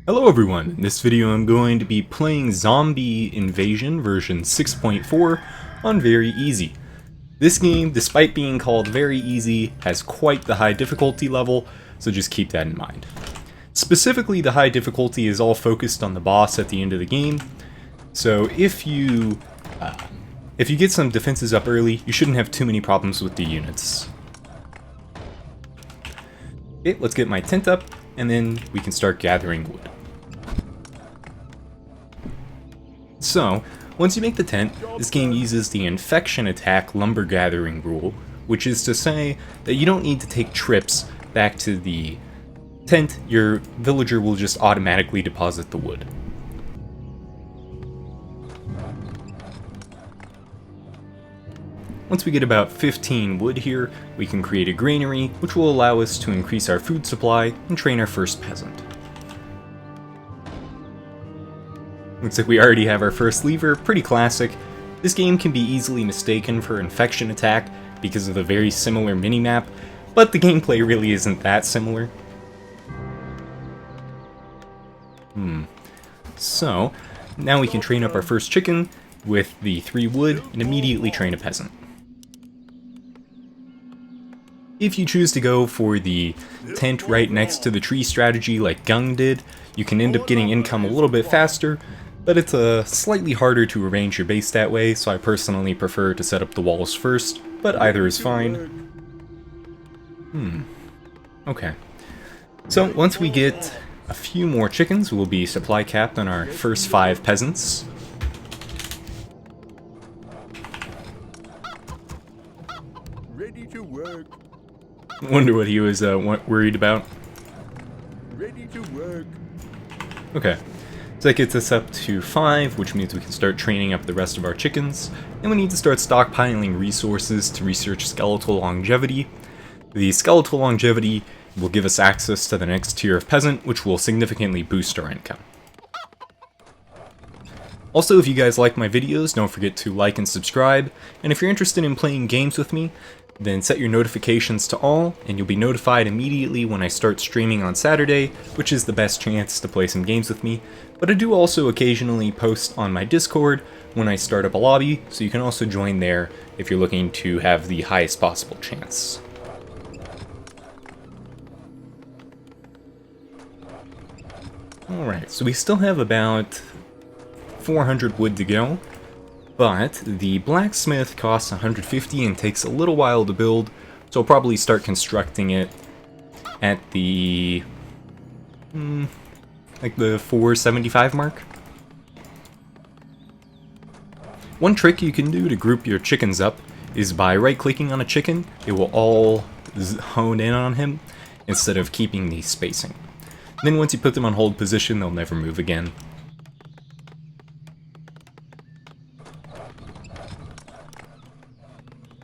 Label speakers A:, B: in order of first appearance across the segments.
A: Hello everyone, in this video I'm going to be playing Zombie Invasion version 6.4 on very easy. This game, despite being called very easy, has quite the high difficulty level, so just keep that in mind. Specifically, the high difficulty is all focused on the boss at the end of the game, so if you get some defenses up early, you shouldn't have too many problems with the units. Okay, let's get my tent up, and then we can start gathering wood. So, once you make the tent, this game uses the infection attack lumber gathering rule, which is to say that you don't need to take trips back to the tent, your villager will just automatically deposit the wood. Once we get about 15 wood here, we can create a granary, which will allow us to increase our food supply and train our first peasant. Looks like we already have our first lever, pretty classic. This game can be easily mistaken for infection attack because of the very similar minimap, but the gameplay really isn't that similar. So, now we can train up our first chicken with the 3 wood and immediately train a peasant. If you choose to go for the tent right next to the tree strategy like Gung did, you can end up getting income a little bit faster, but it's slightly harder to arrange your base that way, so I personally prefer to set up the walls first, but either is fine. Okay. So once we get a few more chickens, we'll be supply capped on our first 5 peasants.
B: Ready to work.
A: Wonder what he was worried about.
B: Ready to work.
A: Okay. So that gets us up to 5, which means we can start training up the rest of our chickens, and we need to start stockpiling resources to research skeletal longevity. The skeletal longevity will give us access to the next tier of peasant, which will significantly boost our income. Also, if you guys like my videos, don't forget to like and subscribe, and if you're interested in playing games with me, then set your notifications to all, and you'll be notified immediately when I start streaming on Saturday, which is the best chance to play some games with me. But I do also occasionally post on my Discord when I start up a lobby, so you can also join there if you're looking to have the highest possible chance. Alright, so we still have about 400 wood to go. But the blacksmith costs 150 and takes a little while to build, so I'll probably start constructing it at the like the 475 mark. One trick you can do to group your chickens up is by right-clicking on a chicken. It will all hone in on him instead of keeping the spacing. And then once you put them on hold position, they'll never move again.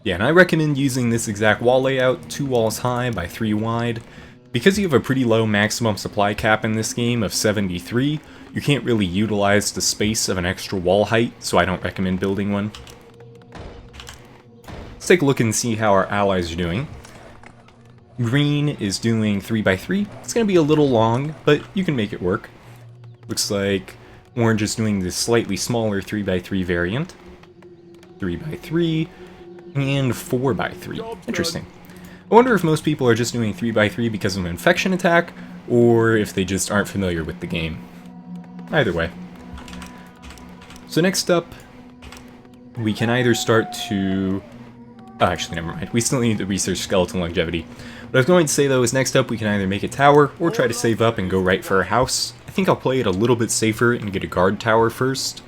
A: Yeah, and I recommend using this exact wall layout, 2 walls high by 3 wide. Because you have a pretty low maximum supply cap in this game of 73, you can't really utilize the space of an extra wall height, so I don't recommend building one. Let's take a look and see how our allies are doing. Green is doing 3 by 3. It's going to be a little long, but you can make it work. Looks like orange is doing the slightly smaller 3 by 3 variant. 3 by 3. And 4 by 3. Interesting. I wonder if most people are just doing 3 by 3 because of an infection attack, or if they just aren't familiar with the game. Either way. So next up, we can either start to... Oh, actually, never mind. We still need to research skeleton longevity. What I was going to say, though, is next up we can either make a tower, or try to save up and go right for a house. I think I'll play it a little bit safer and get a guard tower first,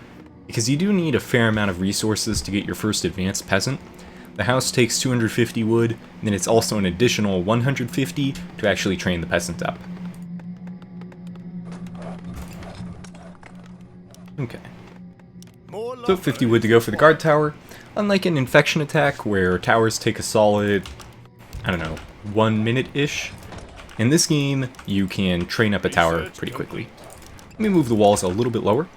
A: because you do need a fair amount of resources to get your first advanced peasant. The house takes 250 wood, and then it's also an additional 150 to actually train the peasant up. Okay. So 50 wood to go for the guard tower. Unlike an infection attack, where towers take a solid, I don't know, 1 minute-ish, in this game, you can train up a tower pretty quickly. Let me move the walls a little bit lower.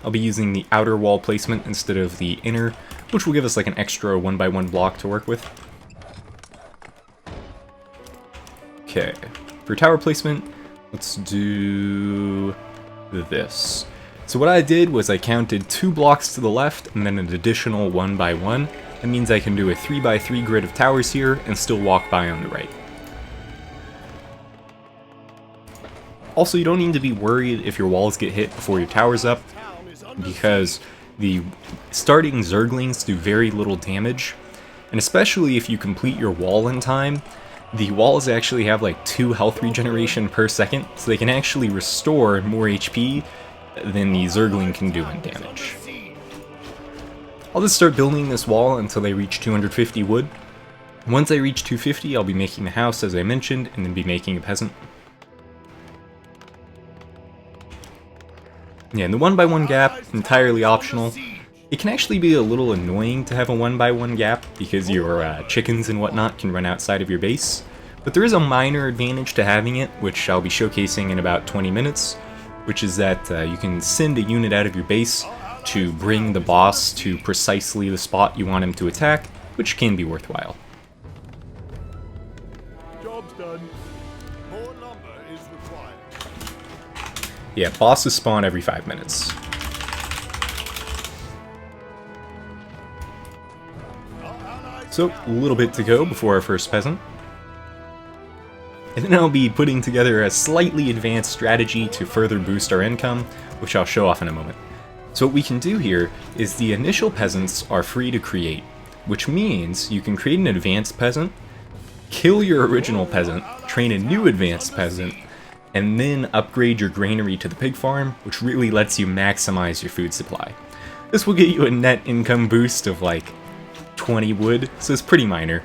A: I'll be using the outer wall placement instead of the inner, which will give us like an extra 1x1 block to work with. Okay, for tower placement, let's do this. So what I did was I counted 2 blocks to the left and then an additional 1 by 1. That means I can do a 3 by 3 grid of towers here and still walk by on the right. Also, you don't need to be worried if your walls get hit before your tower's up, because the starting Zerglings do very little damage, and especially if you complete your wall in time, the walls actually have like 2 health regeneration per second, so they can actually restore more HP than the Zergling can do in damage. I'll just start building this wall until they reach 250 wood. Once I reach 250, I'll be making the house as I mentioned, and then be making a peasant. Yeah, and the 1 by 1 gap, entirely optional. It can actually be a little annoying to have a 1 by 1 gap because your chickens and whatnot can run outside of your base, but there is a minor advantage to having it, which I'll be showcasing in about 20 minutes, which is that you can send a unit out of your base to bring the boss to precisely the spot you want him to attack, which can be worthwhile.
B: Job's done. More lumber is required.
A: Yeah, bosses spawn every 5 minutes. So, a little bit to go before our first peasant. And then I'll be putting together a slightly advanced strategy to further boost our income, which I'll show off in a moment. So what we can do here is the initial peasants are free to create, which means you can create an advanced peasant, kill your original peasant, train a new advanced peasant, and then upgrade your granary to the pig farm, which really lets you maximize your food supply. This will get you a net income boost of like 20 wood, so it's pretty minor,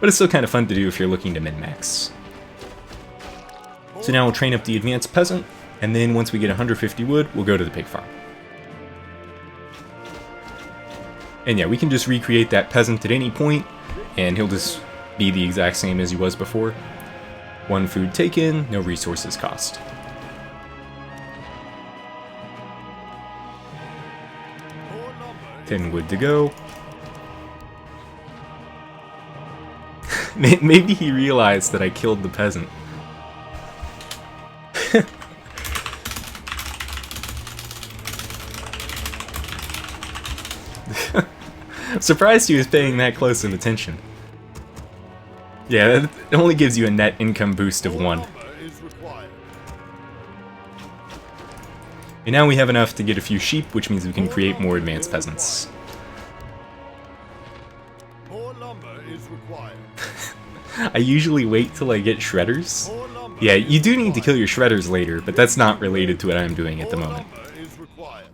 A: but it's still kind of fun to do if you're looking to min-max. So now we'll train up the advanced peasant, and then once we get 150 wood, we'll go to the pig farm. And yeah, we can just recreate that peasant at any point, and he'll just be the exact same as he was before. 1 food taken, no resources cost.
B: More lumber
A: 10 wood to go. Maybe he realized that I killed the peasant. I'm surprised he was paying that close of attention. Yeah, it only gives you a net income boost of 1.
B: lumber is required.
A: And now we have enough to get a few sheep, which means we can create more advanced peasants.
B: More lumber is required.
A: I usually wait till I get shredders.
B: More lumber
A: Yeah, you do need to kill your shredders later, but that's not related to what I'm doing at the moment.
B: lumber is required.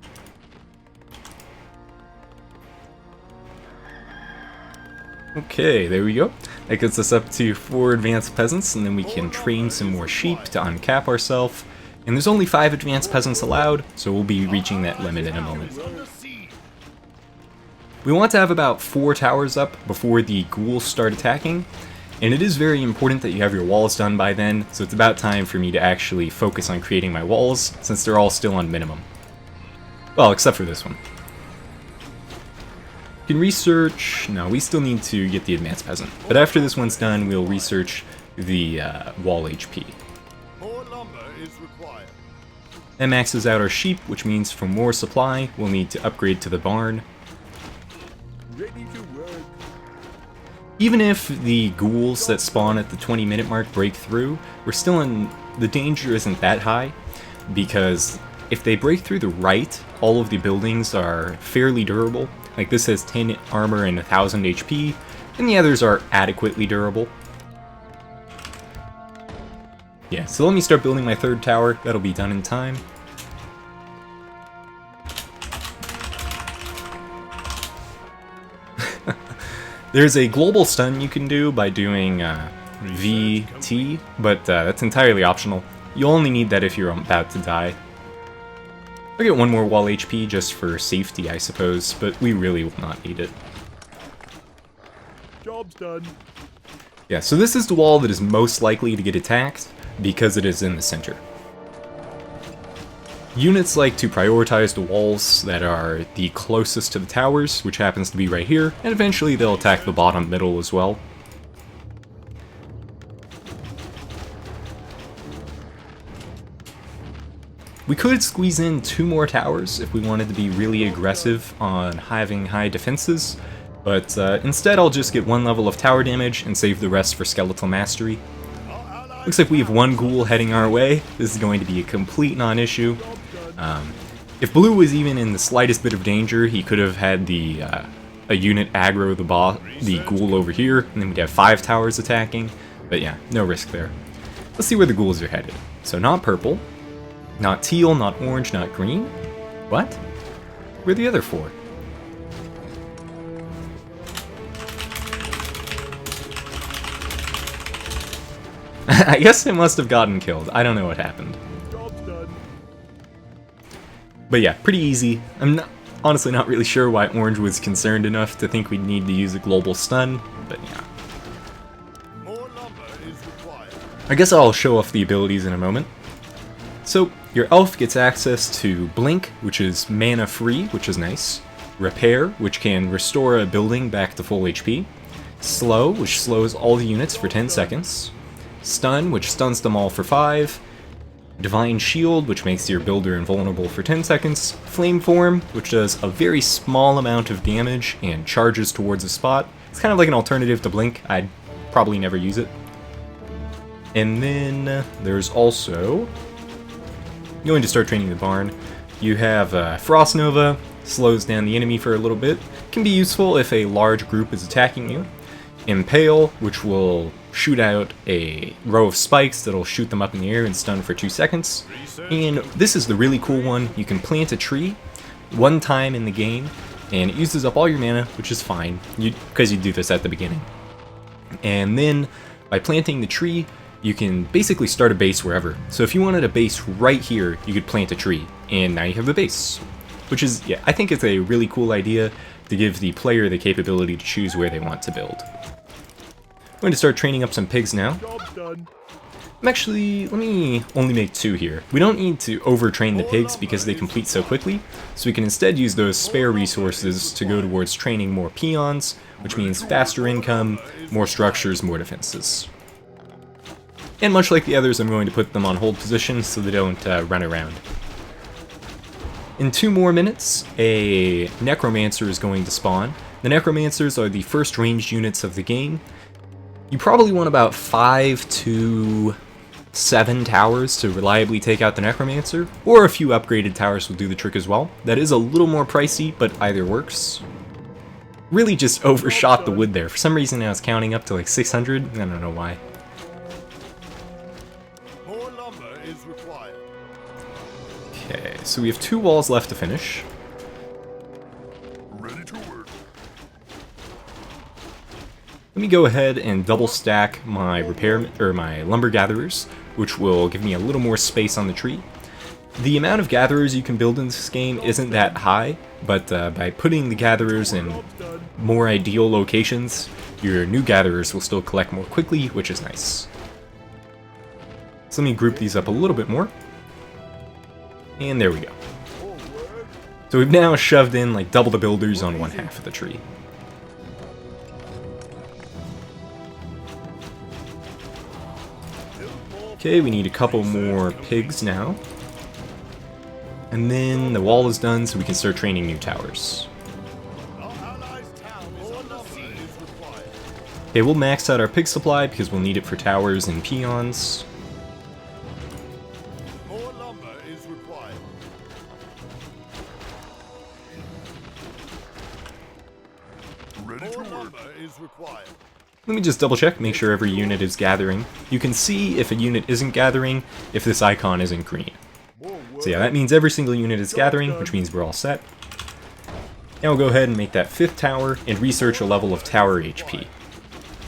A: Okay, there we go. That gets us up to 4 advanced peasants, and then we can train some more sheep to uncap ourselves. And there's only 5 advanced peasants allowed, so we'll be reaching that limit in a moment. We want to have about 4 towers up before the ghouls start attacking, and it is very important that you have your walls done by then, so it's about time for me to actually focus on creating my walls, since they're all still on minimum. Well, except for this one. You can research... No, we still need to get the advanced peasant. But after this one's done, we'll research the wall HP.
B: More lumber is required.
A: That maxes out our sheep, which means for more supply, we'll need to upgrade to the barn.
B: Ready to work.
A: Even if the ghouls that spawn at the 20-minute mark break through, we're still in... The danger isn't that high, because if they break through the right, all of the buildings are fairly durable. Like this has 10 armor and 1000 HP, and the others are adequately durable. Yeah, so let me start building my 3rd tower. That'll be done in time. There's a global stun you can do by doing VT, but that's entirely optional. You'll only need that if you're about to die. I'll get 1 more wall HP just for safety, I suppose, but we really will not need it.
B: Job's done.
A: Yeah, so this is the wall that is most likely to get attacked, because it is in the center. Units like to prioritize the walls that are the closest to the towers, which happens to be right here, and eventually they'll attack the bottom middle as well. We could squeeze in 2 more towers if we wanted to be really aggressive on having high defenses, but instead I'll just get 1 level of tower damage and save the rest for skeletal mastery. Looks like we have 1 ghoul heading our way. This is going to be a complete non-issue. If blue was even in the slightest bit of danger, he could have had a unit aggro the ghoul over here, and then we'd have 5 towers attacking, but yeah, no risk there. Let's see where the ghouls are headed. So not purple, not teal, not orange, not green. What? Where are the other 4? I guess it must have gotten killed. I don't know what happened. But yeah, pretty easy. I'm honestly not really sure why orange was concerned enough to think we'd need to use a global stun, but yeah.
B: More lumber is required.
A: I guess I'll show off the abilities in a moment. So, your elf gets access to Blink, which is mana free, which is nice. Repair, which can restore a building back to full HP. Slow, which slows all the units for 10 seconds. Stun, which stuns them all for 5. Divine Shield, which makes your builder invulnerable for 10 seconds. Flame Form, which does a very small amount of damage and charges towards a spot. It's kind of like an alternative to Blink. I'd probably never use it. And then there's also going to start training the barn. You have Frost Nova, slows down the enemy for a little bit. Can be useful if a large group is attacking you. Impale, which will shoot out a row of spikes that'll shoot them up in the air and stun for 2 seconds. And this is the really cool one. You can plant a tree 1 time in the game, and it uses up all your mana, which is fine, because you do this at the beginning. And then, by planting the tree, you can basically start a base wherever. So if you wanted a base right here, you could plant a tree, and now you have the base. Which is, yeah, I think it's a really cool idea to give the player the capability to choose where they want to build. I'm going to start training up some pigs now. Let me only make 2 here. We don't need to overtrain the pigs because they complete so quickly, so we can instead use those spare resources to go towards training more peons, which means faster income, more structures, more defenses. And much like the others, I'm going to put them on hold position so they don't run around. In 2 more minutes, a Necromancer is going to spawn. The Necromancers are the first ranged units of the game. You probably want about 5 to 7 towers to reliably take out the Necromancer, or a few upgraded towers will do the trick as well. That is a little more pricey, but either works. Really just overshot the wood there. For some reason I was counting up to like 600, I don't know why.
B: More lumber is required.
A: Okay, so we have 2 walls left to finish.
B: Ready to work.
A: Let me go ahead and double stack my my lumber gatherers, which will give me a little more space on the tree. The amount of gatherers you can build in this game isn't that high, but by putting the gatherers in more ideal locations, your new gatherers will still collect more quickly, which is nice. So let me group these up a little bit more. And there we go. So we've now shoved in like double the builders on 1/2 of the tree. Okay, we need a couple more pigs now. And then the wall is done, so we can start training new towers.
B: Our allies' town is under siege. Required.
A: Okay, we'll max out our pig supply because we'll need it for towers and peons.
B: More lumber is required. Ready to work. More lumber is required.
A: Let me just double check, make sure every unit is gathering. You can see if a unit isn't gathering if this icon isn't green. So yeah, that means every single unit is gathering, which means we're all set. Now we'll go ahead and make that 5th tower and research a level of tower HP.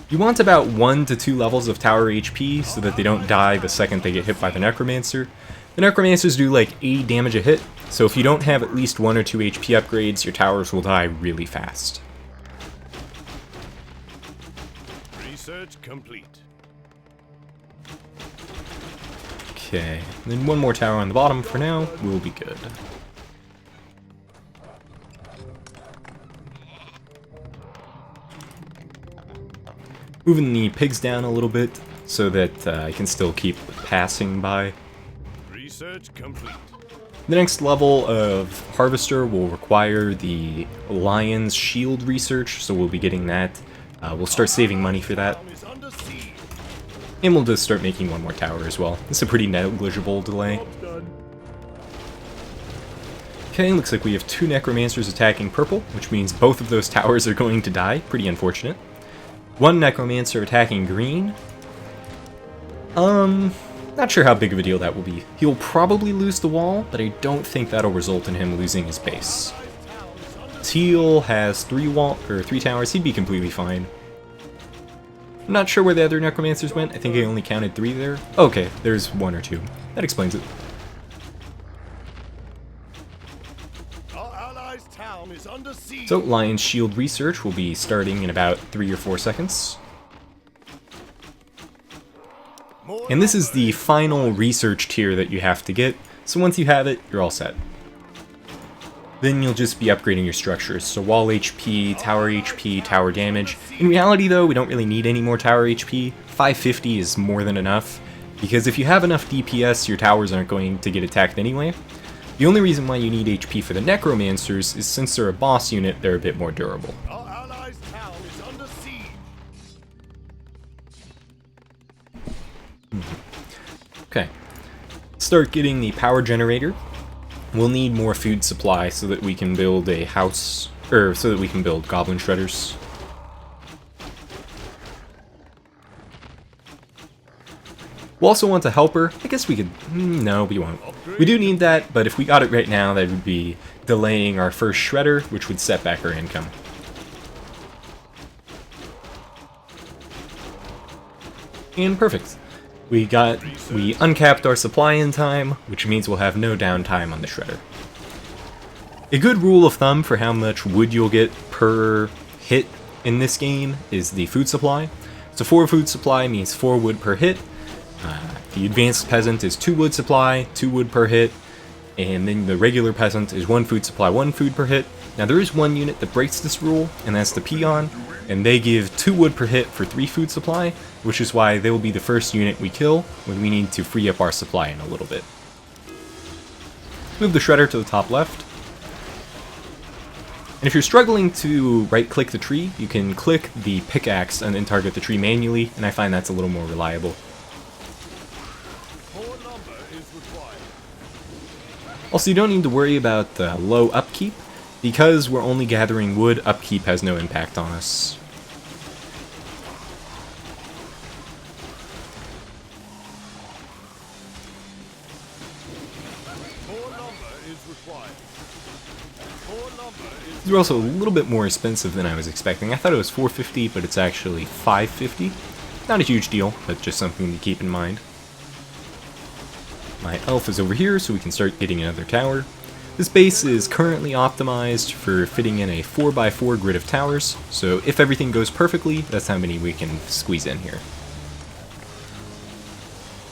A: You want about 1 to 2 levels of tower HP so that they don't die the second they get hit by the Necromancer. The Necromancers do like 80 damage a hit, so if you don't have at least 1 or 2 HP upgrades, your towers will die really fast.
B: Research complete.
A: Okay, then 1 more tower on the bottom for now, we'll be good. Moving the pigs down a little bit so that I can still keep passing by.
B: Research complete.
A: The next level of Harvester will require the Lion's Shield research, so we'll be getting that. We'll start saving money for that.
B: Town is under siege.
A: And we'll just start making one more tower as well. It's a pretty negligible delay.
B: Job's done.
A: Okay, looks like we have 2 Necromancers attacking purple, which means both of those towers are going to die. Pretty unfortunate. 1 Necromancer attacking green. Not sure how big of a deal that will be. He'll probably lose the wall, but I don't think that'll result in him losing his base. Teal has 3 towers. He'd be completely fine. I'm not sure where the other Necromancers went. I think I only counted 3 there. Okay, there's 1 or 2. That explains it.
B: Our allies' town is under siege.
A: So, Lion's Shield research will be starting in about 3 or 4 seconds.
B: More
A: And this is the final research tier that you have to get, so once you have it, you're all set. Then you'll just be upgrading your structures, so wall HP, tower damage. In reality though, we don't really need any more tower HP. 550 is more than enough, because if you have enough DPS, your towers aren't going to get attacked anyway. The only reason why you need HP for the Necromancers is since they're a boss unit, they're a bit more durable.
B: Our allies' town is under siege.
A: Okay, start getting the power generator. We'll need more food supply so that we can build a house, or so that we can build goblin shredders. We'll also want a helper. I guess we could, no, we won't. We do need that, but if we got it right now, that would be delaying our first shredder, which would set back our income. And perfect. We uncapped our supply in time, which means we'll have no downtime on the shredder. A good rule of thumb for how much wood you'll get per hit in this game is the food supply. So 4 food supply means 4 wood per hit. The advanced peasant is 2 wood supply, 2 wood per hit, and then the regular peasant is 1 food supply, 1 food per hit. Now there is one unit that breaks this rule, and that's the peon, and they give 2 wood per hit for 3 food supply, which is why they will be the first unit we kill when we need to free up our supply in a little bit. Move the shredder to the top left. And if you're struggling to right-click the tree, you can click the pickaxe and then target the tree manually, and I find that's a little more reliable.
B: More lumber is required.
A: Also, you don't need to worry about low upkeep. Because we're only gathering wood, upkeep has no impact on us.
B: More lumber is required. More lumber is
A: These are also a little bit more expensive than I was expecting. I thought it was $450, but it's actually $550. Not a huge deal, but just something to keep in mind. My elf is over here, so we can start getting another tower. This base is currently optimized for fitting in a 4x4 grid of towers, so if everything goes perfectly, that's how many we can squeeze in here.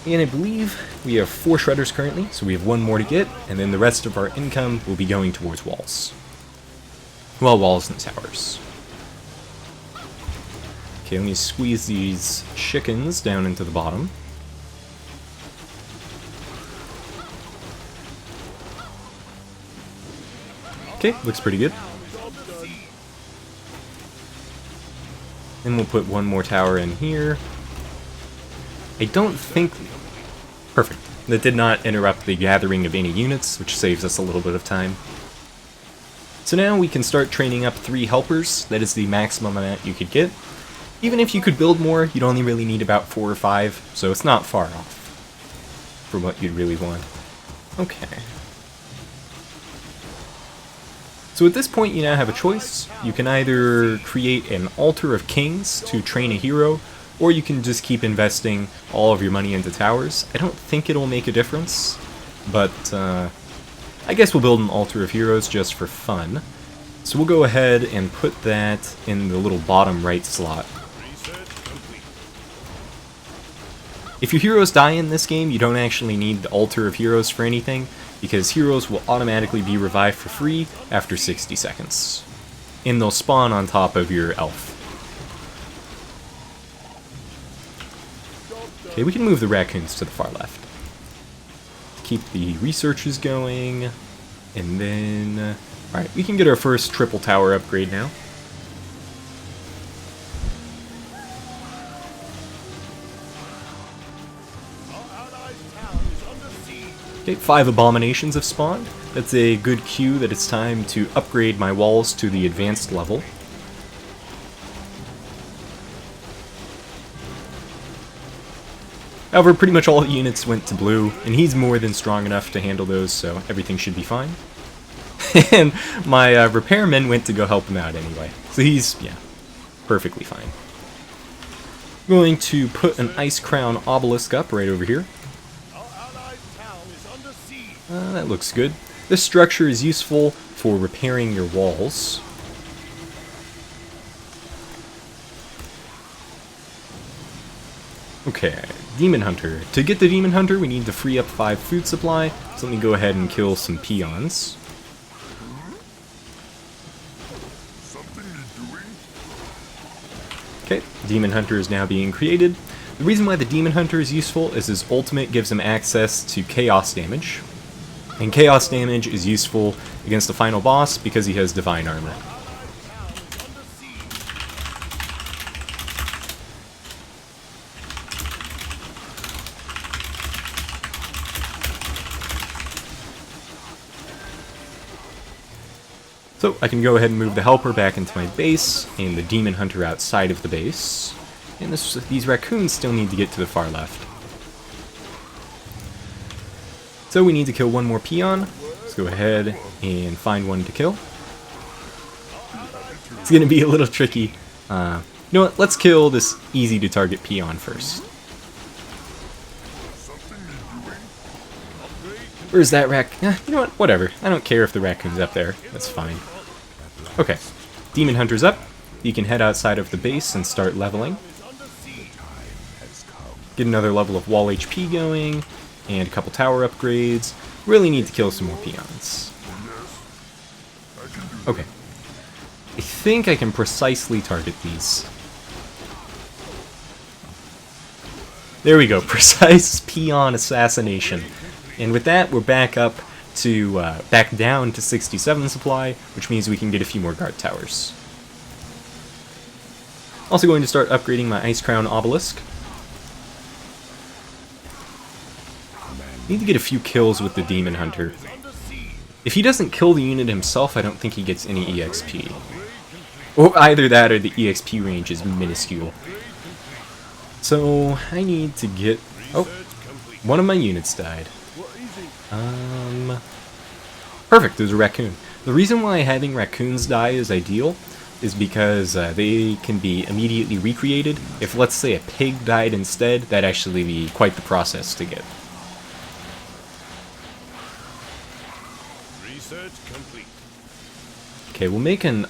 A: And I believe we have 4 shredders currently, so we have 1 more to get, and then the rest of our income will be going towards walls. Well, walls and towers. Okay, let me squeeze these chickens down into the bottom. Okay, looks pretty good. Then we'll put 1 more tower in here. I don't think... Perfect. That did not interrupt the gathering of any units, which saves us a little bit of time. So now we can start training up 3 helpers. That is the maximum amount you could get. Even if you could build more, you'd only really need about 4 or 5, so it's not far off for what you'd really want. Okay. So at this point you now have a choice. You can either create an altar of kings to train a hero, or you can just keep investing all of your money into towers. I don't think it'll make a difference, but I guess we'll build an altar of heroes just for fun. So we'll go ahead and put that in the little bottom right slot.
B: research complete.
A: If your heroes die in this game, you don't actually need the altar of heroes for anything, because heroes will automatically be revived for free after 60 seconds. And they'll spawn on top of your elf. Okay, we can move the raccoons to the far left. keep the researches going, and then... Alright, we can get our first triple tower upgrade now. Okay, 5 abominations have spawned. That's a good cue that it's time to upgrade my walls to the advanced level. However, pretty much all the units went to blue, and he's more than strong enough to handle those, so everything should be fine. And my repairmen went to go help him out anyway. So he's, yeah, perfectly fine. I'm going to put an Ice Crown obelisk up right over here. That looks good. This structure is useful for repairing your walls. Okay, Demon Hunter. To get the Demon Hunter, we need to free up 5 food supply, so let me go ahead and kill some peons. Okay, Demon Hunter is now being created. The reason why the Demon Hunter is useful is his ultimate gives him access to chaos damage. And chaos damage is useful against the final boss because he has divine armor. So I can go ahead and move the helper back into my base, and the demon hunter outside of the base. And these raccoons still need to get to the far left. So we need to kill one more peon. Let's go ahead and find one to kill. It's going to be a little tricky. You know what? Let's kill this easy to target peon first. Where's that you know what? Whatever. I don't care if the raccoon's up there. That's fine. Okay. Demon Hunter's up. You can head outside of the base and start leveling. Get another level of wall HP going. And a couple tower upgrades. Really need to kill some more peons. Okay. I think I can precisely target these. There we go. Precise peon assassination. And with that, we're back up to, back down to 67 supply, which means we can get a few more guard towers. Also going to start upgrading my Ice Crown obelisk. Need to get a few kills with the Demon Hunter. If he doesn't kill the unit himself, I don't think he gets any EXP. Or either that or the EXP range is minuscule. So, I need to get... Oh, one of my units died. Perfect, there's a raccoon. The reason why having raccoons die is ideal is because they can be immediately recreated. If, let's say, a pig died instead, that'd actually be quite the process to get. Okay, we'll make an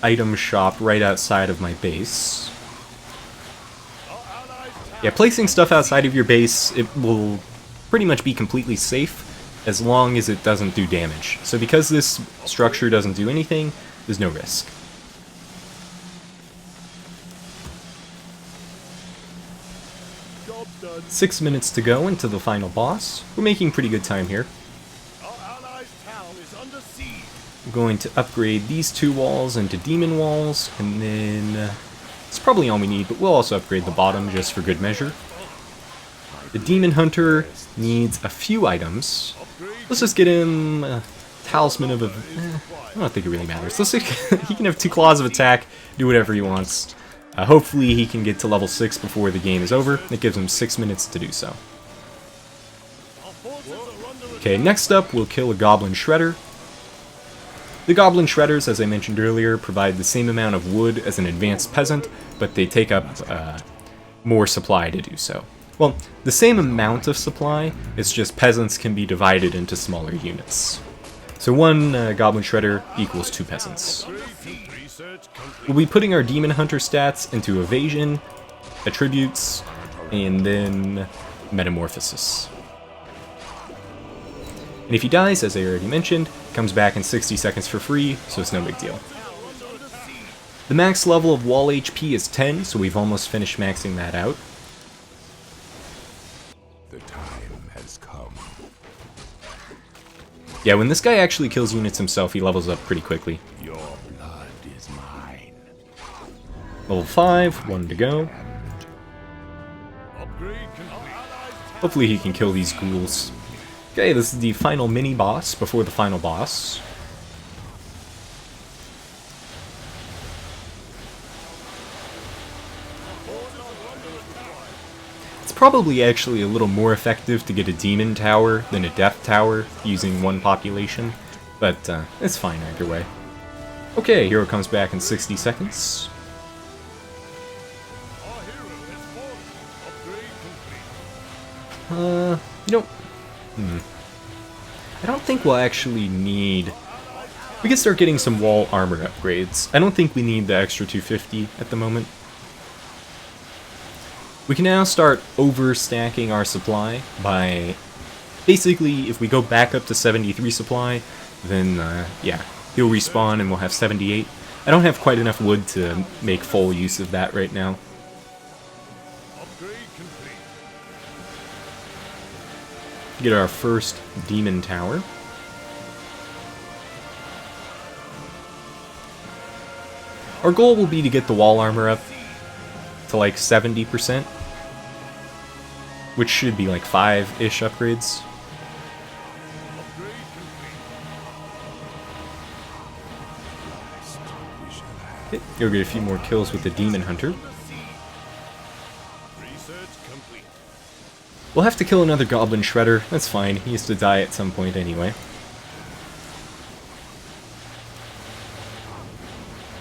A: item shop right outside of my base. Yeah, placing stuff outside of your base, it will pretty much be completely safe as long as it doesn't do damage. So because this structure doesn't do anything, there's no risk.
B: Job done.
A: 6 minutes to go into the final boss. We're making pretty good time here.
B: Our allies' town is under siege.
A: I'm going to upgrade these 2 walls into demon walls, and then it's probably all we need, but we'll also upgrade the bottom just for good measure. The Demon Hunter needs a few items. Let's just get him a Talisman of I don't think it really matters. Let's see, he can have 2 claws of attack, do whatever he wants. Hopefully he can get to level 6 before the game is over. It gives him 6 minutes to do so. Okay, next up we'll kill a Goblin Shredder. The Goblin Shredders, as I mentioned earlier, provide the same amount of wood as an advanced peasant, but they take up more supply to do so. Well, the same amount of supply, it's just peasants can be divided into smaller units. So one Goblin Shredder equals 2 peasants. We'll be putting our Demon Hunter stats into Evasion, Attributes, and then Metamorphosis. And if he dies, as I already mentioned, comes back in 60 seconds for free, so it's no big deal. The max level of wall HP is 10, so we've almost finished maxing that out.
C: The time has come.
A: Yeah, when this guy actually kills units himself, he levels up pretty quickly.
B: Your blood is mine.
A: Level 5, 1 to go.
B: Upgrade complete.
A: Hopefully he can kill these ghouls. Okay, this is the final mini-boss before the final boss. It's probably actually a little more effective to get a demon tower than a death tower using one population, but it's fine either way. Okay, hero comes back in 60 seconds.
B: Our hero has fallen. Upgrade complete.
A: You know, I don't think we'll actually need... We can start getting some wall armor upgrades. I don't think we need the extra 250 at the moment. We can now start overstacking our supply by... Basically, if we go back up to 73 supply, then, yeah, he'll respawn and we'll have 78. I don't have quite enough wood to make full use of that right now.
B: Upgrade complete.
A: Get our first demon tower. Our goal will be to get the wall armor up to like 70%, which should be like 5-ish upgrades.
B: Upgrade complete.
A: Okay, go get a few more kills with the demon hunter.
B: Research complete.
A: We'll have to kill another goblin shredder, that's fine, he has to die at some point anyway.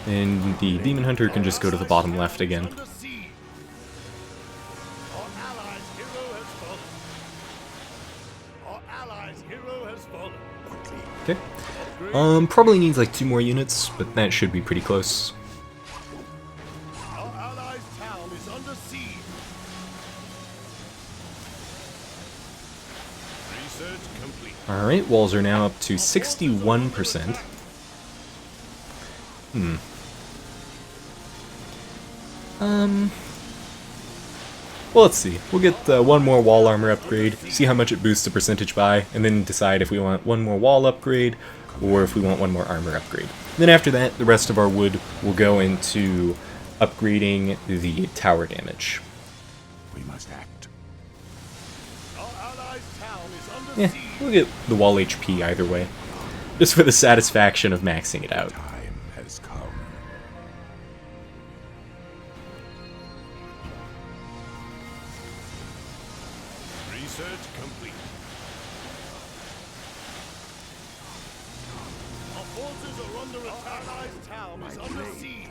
A: And the demon hunter can just go to the bottom left again.
B: Under siege. Our allies' hero has fallen. Our allies' hero has fallen.
A: Okay. Probably needs like 2 more units, but that should be pretty close.
B: Our allies' town is under siege. Research complete.
A: Alright, walls are now up to 61%. Well, let's see. We'll get one more wall armor upgrade, see how much it boosts the percentage by, and then decide if we want one more wall upgrade, or if we want one more armor upgrade. Then after that, the rest of our wood will go into upgrading the tower damage.
C: We must act.
B: Our allies' town is under
A: Yeah,
B: siege.
A: we'll get the wall HP either way. Just for the satisfaction of maxing it out.
C: Time has come.
B: Research complete. Our forces are under attack. Our allies' town is under siege.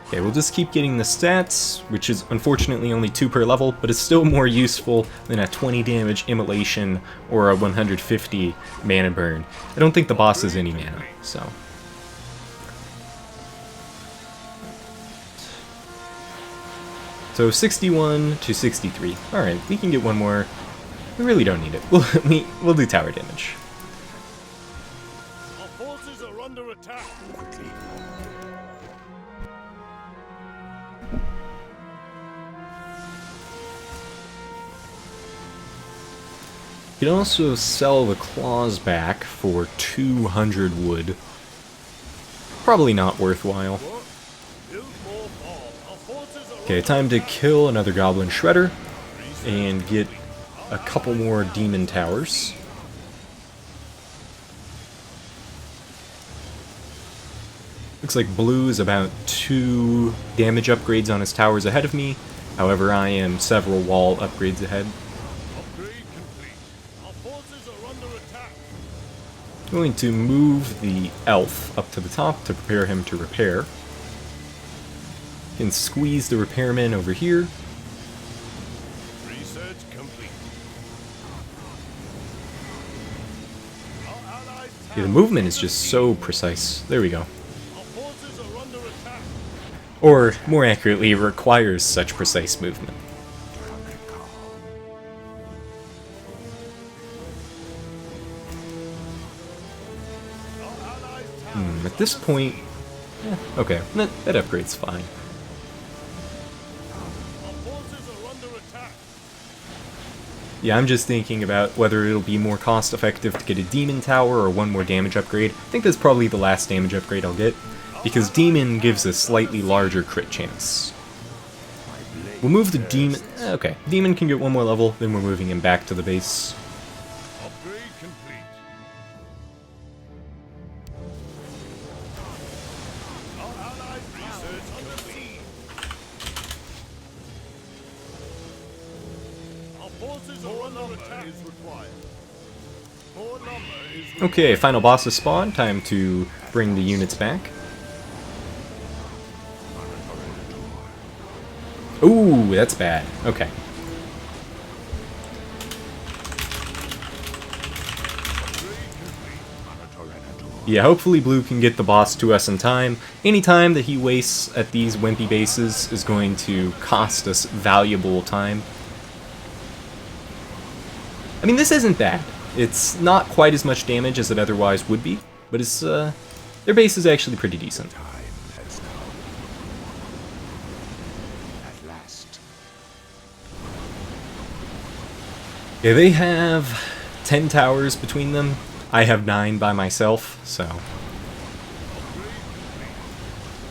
A: Okay, we'll just keep getting the stats, which is unfortunately only 2 per level, but it's still more useful than a 20 damage immolation or a 150 mana burn. I don't think the boss has any mana, so... So 61 to 63. Alright, we can get one more. We really don't need it. We'll do tower damage.
B: Our forces are under attack.
C: Quickly.
A: You can also sell the claws back for 200 wood. Probably not worthwhile.
B: Build more fall. Our forces are
A: Okay, time to kill another goblin shredder and get a couple more demon towers. Looks like blue is about 2 damage upgrades on his towers ahead of me. However, I am several wall upgrades ahead.
B: upgrade complete. Our forces are under attack.
A: Going to move the elf up to the top to prepare him to repair. Can squeeze the repairman over here.
B: Research complete. Our allies'
A: Yeah, the
B: town
A: movement is just so precise. There we go.
B: Our forces are under attack.
A: Or, more accurately, it requires such precise movement.
B: Our allies' town
A: At this point... okay, that upgrade's fine.
B: Our forces are under attack.
A: Yeah, I'm just thinking about whether it'll be more cost effective to get a demon tower or one more damage upgrade. I think that's probably the last damage upgrade I'll get, because demon gives a slightly larger crit chance. We'll move the demon... Okay, demon can get one more level, then we're moving him back to the base.
B: Upgrade complete. Our allied research complete. Our forces are under attack. Is required. More lumber is required.
A: Okay, final boss has spawned. Time to bring the units back. Ooh, that's bad. Okay. Yeah, hopefully Blue can get the boss to us in time. Any time that he wastes at these wimpy bases is going to cost us valuable time. I mean, this isn't bad. It's not quite as much damage as it otherwise would be, but it's, their base is actually pretty decent.
C: Time has come. At last.
A: Yeah, they have 10 towers between them. I have 9 by myself, so...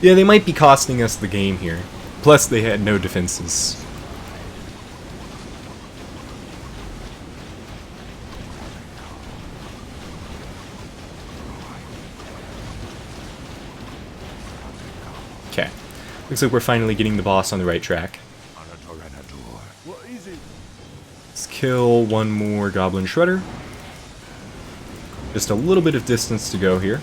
A: Yeah, they might be costing us the game here. Plus, they had no defenses. Okay. Looks like we're finally getting the boss on the right track.
B: What is it?
A: Let's kill one more Goblin Shredder. Just a little bit of distance to go here.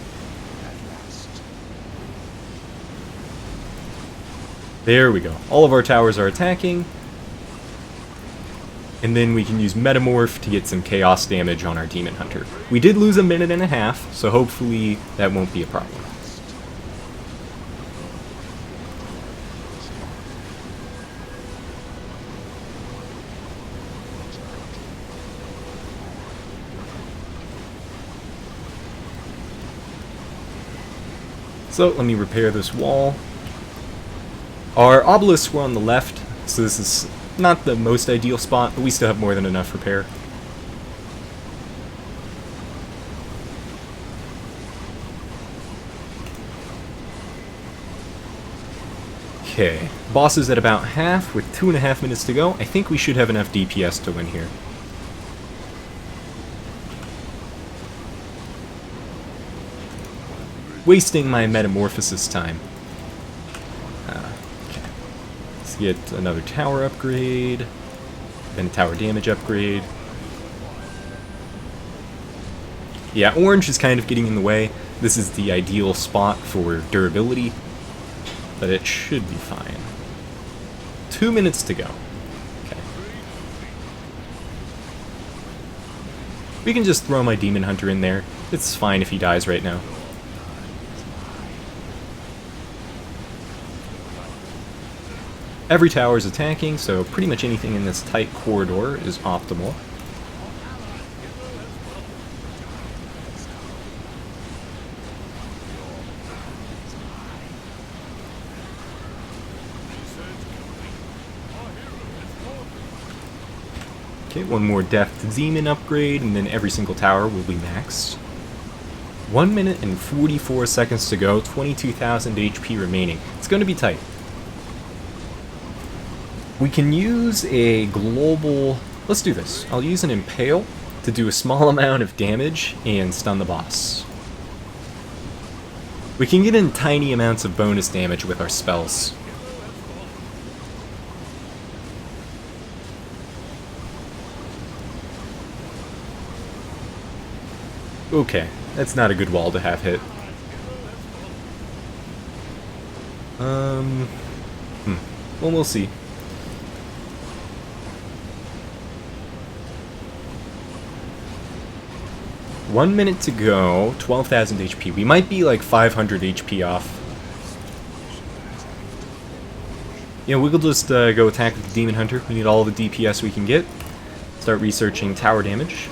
A: There we go. All of our towers are attacking. And then we can use Metamorph to get some chaos damage on our Demon Hunter. We did lose a minute and a half, so hopefully that won't be a problem. So let me repair this wall. Our obelisks were on the left, so this is not the most ideal spot, but we still have more than enough repair. Okay, boss is at about half with 2.5 minutes to go. I think we should have enough DPS to win here. Wasting my metamorphosis time. Okay. Let's get another tower upgrade, then a tower damage upgrade. Yeah, orange is kind of getting in the way. This is the ideal spot for durability, but it should be fine. 2 minutes to go. Okay. We can just throw my Demon Hunter in there. It's fine if he dies right now. Every tower is attacking, so pretty much anything in this tight corridor is optimal. Okay, one more Death Demon upgrade, and then every single tower will be maxed. 1 minute and 44 seconds to go, 22,000 HP remaining. It's going to be tight. We can use a global... Let's do this. I'll use an Impale to do a small amount of damage and stun the boss. We can get in tiny amounts of bonus damage with our spells. Okay, that's not a good wall to have hit. Well, we'll see. One minute to go, 12,000 HP. We might be like 500 HP off. Yeah, we'll just go attack with the Demon Hunter. We need all the DPS we can get. Start researching tower damage.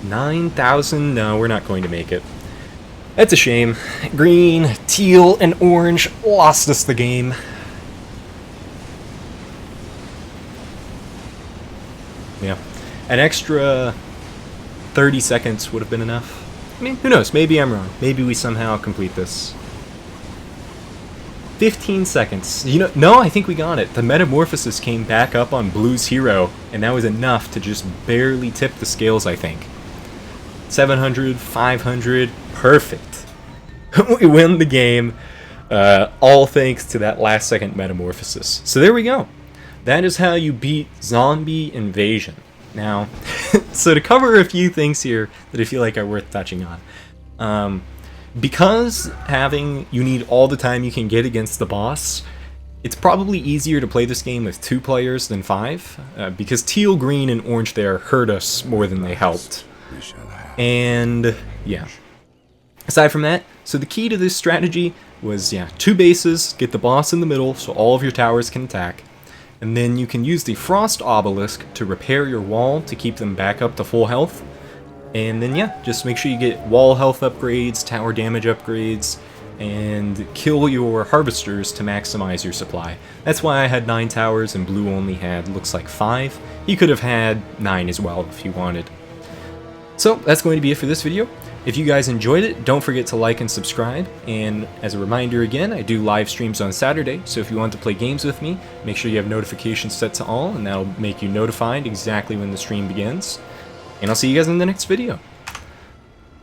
A: 9,000? No, we're not going to make it. That's a shame. Green, teal, and orange lost us the game. Yeah. An extra 30 seconds would have been enough. I mean, who knows? Maybe I'm wrong. Maybe we somehow complete this. 15 seconds. You know, no, I think we got it. The metamorphosis came back up on Blue's hero, and that was enough to just barely tip the scales, I think. 700, 500, perfect. We win the game, all thanks to that last second metamorphosis. So there we go. That is how you beat Zombie Invasion. Now, so to cover a few things here that I feel like are worth touching on. Because you need all the time you can get against the boss, it's probably easier to play this game with 2 players than 5, because teal, green, and orange there hurt us more than they helped.
C: We shall have.
A: And yeah. Aside from that, so the key to this strategy was, 2 bases, get the boss in the middle so all of your towers can attack, and then you can use the Frost Obelisk to repair your wall to keep them back up to full health. And then just make sure you get wall health upgrades, tower damage upgrades, and kill your harvesters to maximize your supply. That's why I had 9 towers and Blue only had, looks like 5. You could have had 9 as well if you wanted. So that's going to be it for this video. If you guys enjoyed it, don't forget to like and subscribe. And as a reminder again, I do live streams on Saturday, so if you want to play games with me, make sure you have notifications set to all, and that'll make you notified exactly when the stream begins. And I'll see you guys in the next video.